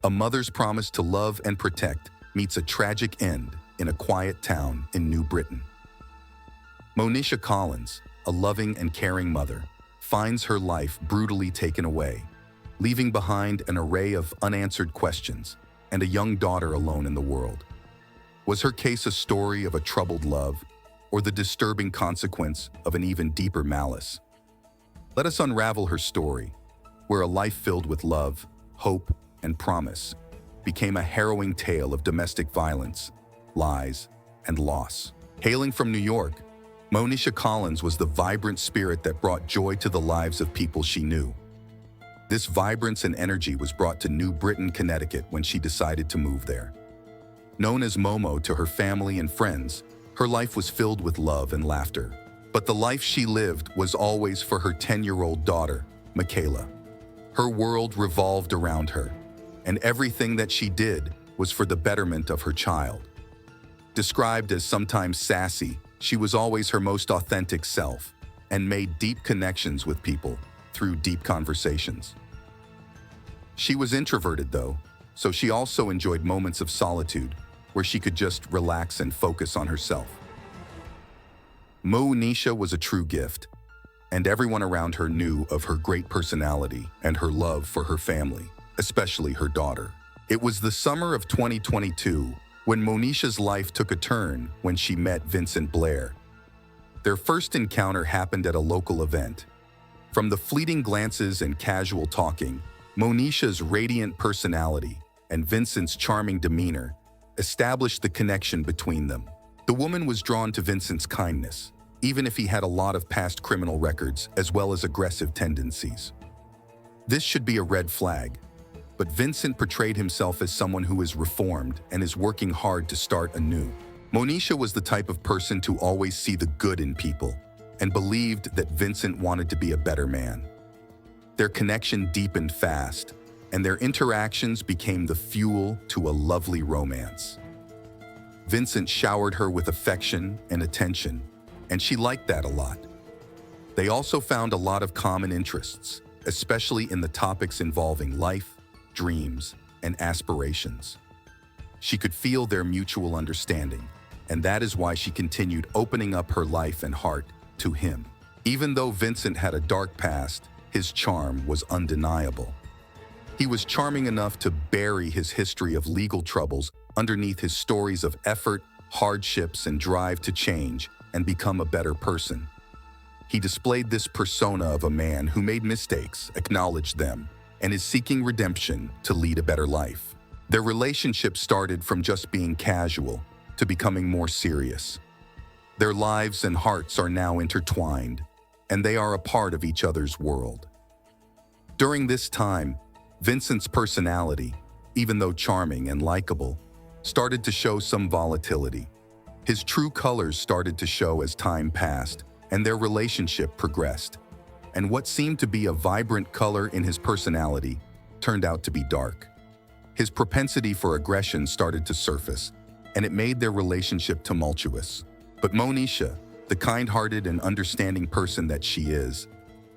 A mother's promise to love and protect meets a tragic end in a quiet town in New Britain. Moenisha Collins, a loving and caring mother, finds her life brutally taken away, leaving behind an array of unanswered questions and a young daughter alone in the world. Was her case a story of a troubled love, or the disturbing consequence of an even deeper malice? Let us unravel her story, where a life filled with love, hope, and promise became a harrowing tale of domestic violence, lies, and loss. Hailing from New York, Moenisha Collins was the vibrant spirit that brought joy to the lives of people she knew. This vibrance and energy was brought to New Britain, Connecticut when she decided to move there. Known as Momo to her family and friends, her life was filled with love and laughter. But the life she lived was always for her 10-year-old daughter, Michaela. Her world revolved around her, and everything that she did was for the betterment of her child. Described as sometimes sassy, she was always her most authentic self and made deep connections with people through deep conversations. She was introverted though, so she also enjoyed moments of solitude where she could just relax and focus on herself. Moenisha was a true gift, and everyone around her knew of her great personality and her love for her family, especially her daughter. It was the summer of 2022 when Moenisha's life took a turn when she met Vincent Blair. Their first encounter happened at a local event. From the fleeting glances and casual talking, Moenisha's radiant personality and Vincent's charming demeanor established the connection between them. The woman was drawn to Vincent's kindness, even if he had a lot of past criminal records as well as aggressive tendencies. This should be a red flag, but Vincent portrayed himself as someone who is reformed and is working hard to start anew. Moenisha was the type of person to always see the good in people and believed that Vincent wanted to be a better man. Their connection deepened fast, and their interactions became the fuel to a lovely romance. Vincent showered her with affection and attention, and she liked that a lot. They also found a lot of common interests, especially in the topics involving life, dreams, and aspirations. She could feel their mutual understanding, and that is why she continued opening up her life and heart to him. Even though Vincent had a dark past, his charm was undeniable. He was charming enough to bury his history of legal troubles underneath his stories of effort, hardships, and drive to change and become a better person. He displayed this persona of a man who made mistakes, acknowledged them, and is seeking redemption to lead a better life. Their relationship started from just being casual to becoming more serious. Their lives and hearts are now intertwined, and they are a part of each other's world. During this time, Vincent's personality, even though charming and likable, started to show some volatility. His true colors started to show as time passed and their relationship progressed. And what seemed to be a vibrant color in his personality turned out to be dark. His propensity for aggression started to surface, and it made their relationship tumultuous. But Moenisha, the kind-hearted and understanding person that she is,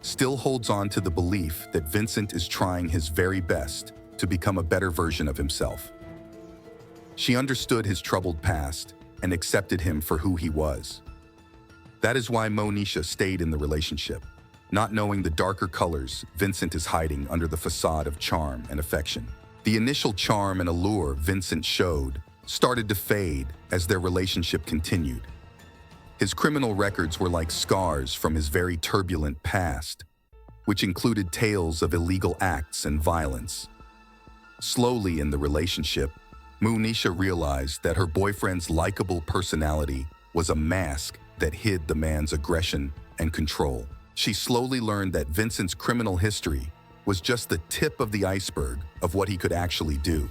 still holds on to the belief that Vincent is trying his very best to become a better version of himself. She understood his troubled past and accepted him for who he was. That is why Moenisha stayed in the relationship, not knowing the darker colors Vincent is hiding under the facade of charm and affection. The initial charm and allure Vincent showed started to fade as their relationship continued. His criminal records were like scars from his very turbulent past, which included tales of illegal acts and violence. Slowly in the relationship, Moenisha realized that her boyfriend's likable personality was a mask that hid the man's aggression and control. She slowly learned that Vincent's criminal history was just the tip of the iceberg of what he could actually do.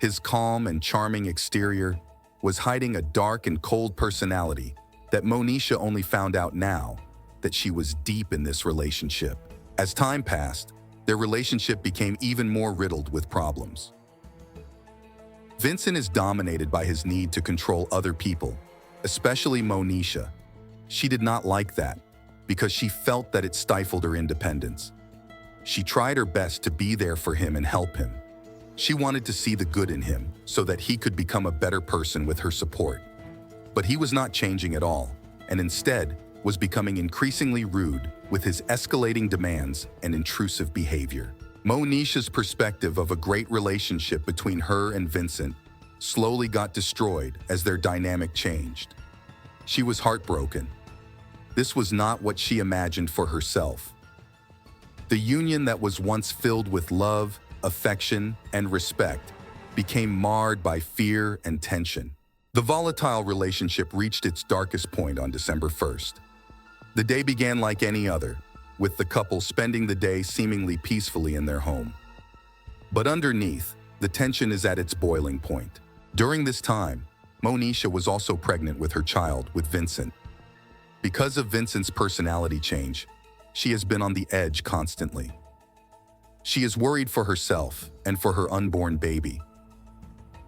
His calm and charming exterior was hiding a dark and cold personality that Moenisha only found out now that she was deep in this relationship. As time passed, their relationship became even more riddled with problems. Vincent is dominated by his need to control other people, especially Moenisha. She did not like that because she felt that it stifled her independence. She tried her best to be there for him and help him, She wanted to see the good in him so that he could become a better person with her support. But he was not changing at all, and instead was becoming increasingly rude with his escalating demands and intrusive behavior. Moenisha's perspective of a great relationship between her and Vincent slowly got destroyed as their dynamic changed. She was heartbroken. This was not what she imagined for herself. The union that was once filled with love, affection, and respect became marred by fear and tension. The volatile relationship reached its darkest point on December 1st. The day began like any other, with the couple spending the day seemingly peacefully in their home. But underneath, the tension is at its boiling point. During this time, Moenisha was also pregnant with her child, with Vincent. Because of Vincent's personality change, she has been on the edge constantly. She is worried for herself and for her unborn baby.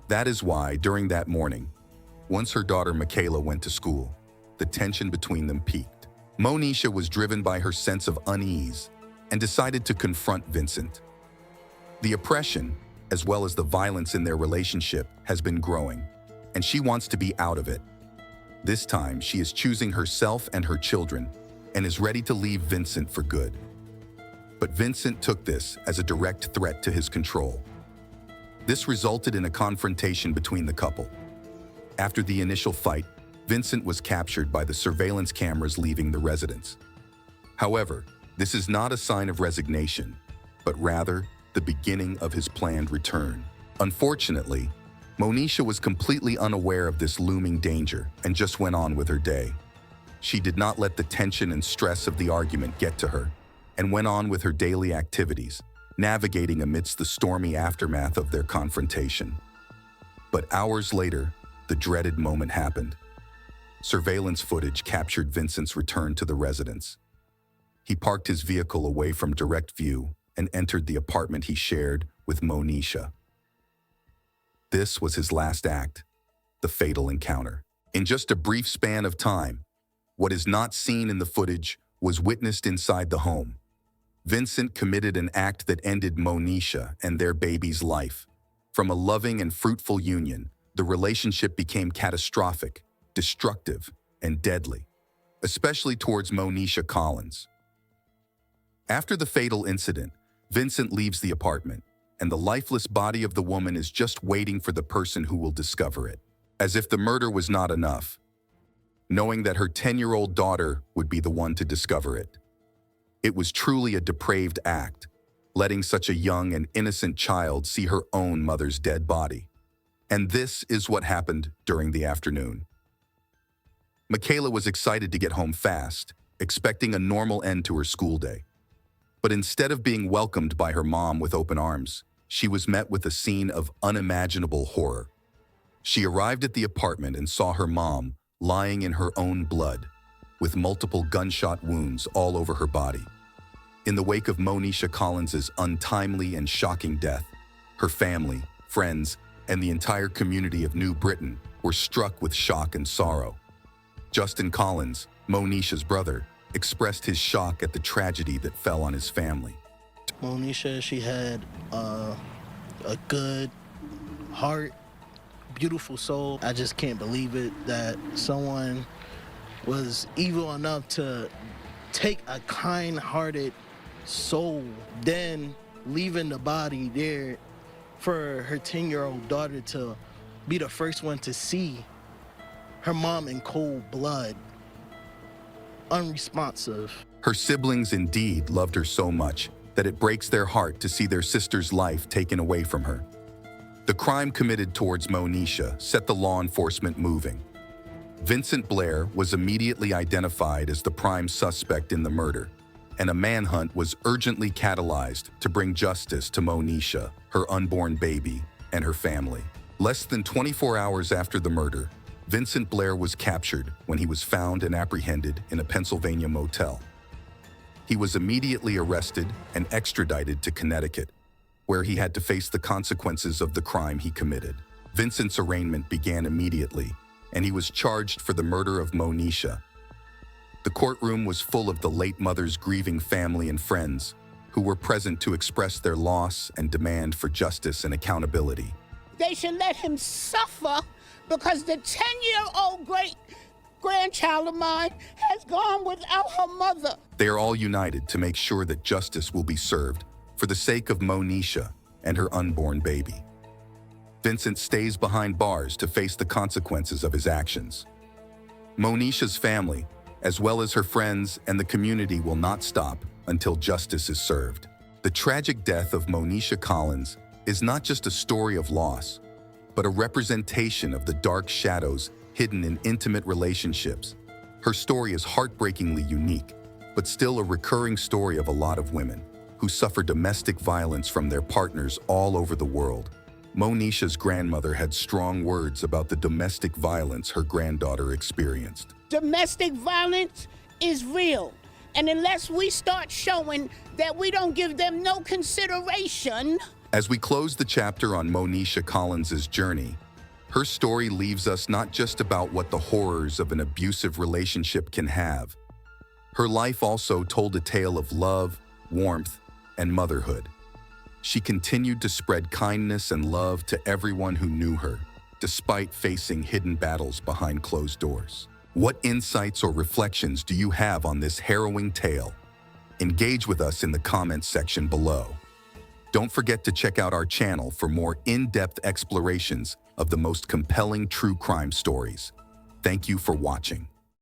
That is why, during that morning, once her daughter Michaela went to school, the tension between them peaked. Moenisha was driven by her sense of unease and decided to confront Vincent. The oppression, as well as the violence in their relationship, has been growing, and she wants to be out of it. This time, she is choosing herself and her children and is ready to leave Vincent for good. But Vincent took this as a direct threat to his control. This resulted in a confrontation between the couple. After the initial fight, Vincent was captured by the surveillance cameras leaving the residence. However, this is not a sign of resignation, but rather the beginning of his planned return. Unfortunately, Moenisha was completely unaware of this looming danger and just went on with her day. She did not let the tension and stress of the argument get to her and went on with her daily activities, navigating amidst the stormy aftermath of their confrontation. But hours later, the dreaded moment happened. Surveillance footage captured Vincent's return to the residence. He parked his vehicle away from direct view and entered the apartment he shared with Moenisha. This was his last act, the fatal encounter. In just a brief span of time, what is not seen in the footage was witnessed inside the home. Vincent committed an act that ended Moenisha and their baby's life. From a loving and fruitful union, the relationship became catastrophic, destructive, and deadly, especially towards Moenisha Collins. After the fatal incident, Vincent leaves the apartment, and the lifeless body of the woman is just waiting for the person who will discover it. As if the murder was not enough, knowing that her 10-year-old daughter would be the one to discover it. It was truly a depraved act, letting such a young and innocent child see her own mother's dead body. And this is what happened during the afternoon. Michaela was excited to get home fast, expecting a normal end to her school day. But instead of being welcomed by her mom with open arms, she was met with a scene of unimaginable horror. She arrived at the apartment and saw her mom lying in her own blood, with multiple gunshot wounds all over her body. In the wake of Moenisha Collins's untimely and shocking death, her family, friends, and the entire community of New Britain were struck with shock and sorrow. Justin Collins, Moenisha's brother, expressed his shock at the tragedy that fell on his family. Moenisha, she had a good heart, beautiful soul. I just can't believe it that someone was evil enough to take a kind-hearted soul, then leaving the body there for her 10-year-old daughter to be the first one to see her mom in cold blood, unresponsive. Her siblings indeed loved her so much that it breaks their heart to see their sister's life taken away from her. The crime committed towards Moenisha set the law enforcement moving. Vincent Blair was immediately identified as the prime suspect in the murder, and a manhunt was urgently catalyzed to bring justice to Moenisha, her unborn baby, and her family. Less than 24 hours after the murder, Vincent Blair was captured when he was found and apprehended in a Pennsylvania motel. He was immediately arrested and extradited to Connecticut, where he had to face the consequences of the crime he committed. Vincent's arraignment began immediately, and he was charged for the murder of Moenisha. The courtroom was full of the late mother's grieving family and friends, who were present to express their loss and demand for justice and accountability. They should let him suffer because the 10-year-old great-grandchild of mine has gone without her mother. They are all united to make sure that justice will be served for the sake of Moenisha and her unborn baby. Vincent stays behind bars to face the consequences of his actions. Moenisha's family, as well as her friends and the community, will not stop until justice is served. The tragic death of Moenisha Collins is not just a story of loss, but a representation of the dark shadows hidden in intimate relationships. Her story is heartbreakingly unique, but still a recurring story of a lot of women who suffer domestic violence from their partners all over the world. Moenisha's grandmother had strong words about the domestic violence her granddaughter experienced. Domestic violence is real. And unless we start showing that we don't give them no consideration. As we close the chapter on Moenisha Collins's journey, her story leaves us not just about what the horrors of an abusive relationship can have. Her life also told a tale of love, warmth, and motherhood. She continued to spread kindness and love to everyone who knew her, despite facing hidden battles behind closed doors. What insights or reflections do you have on this harrowing tale? Engage with us in the comments section below. Don't forget to check out our channel for more in-depth explorations of the most compelling true crime stories. Thank you for watching.